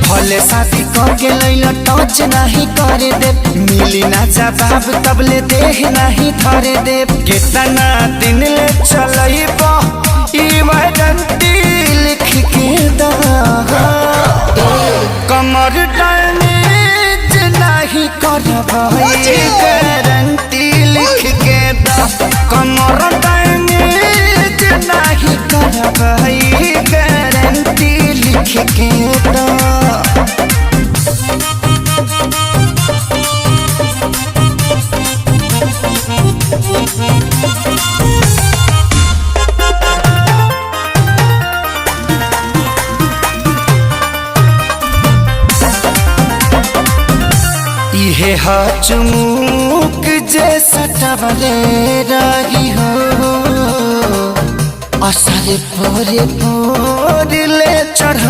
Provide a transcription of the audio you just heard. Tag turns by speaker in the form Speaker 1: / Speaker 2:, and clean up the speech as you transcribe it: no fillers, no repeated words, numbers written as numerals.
Speaker 1: भले शादी करके लैला टच नहीं करे दे, मिली ना जवाब तबले देह नहीं धरे दे। कितना दिन ले चलइबो ई वारंटी लिख के दा, कमर डैमेज नहीं करबो ई गारंटी लिख के दा, कमर डैमेज नहीं करबो ई गारंटी लिख के दा। इहे चुमुक जैसा टवले रही हो, असर पोरे पोर ले चढ़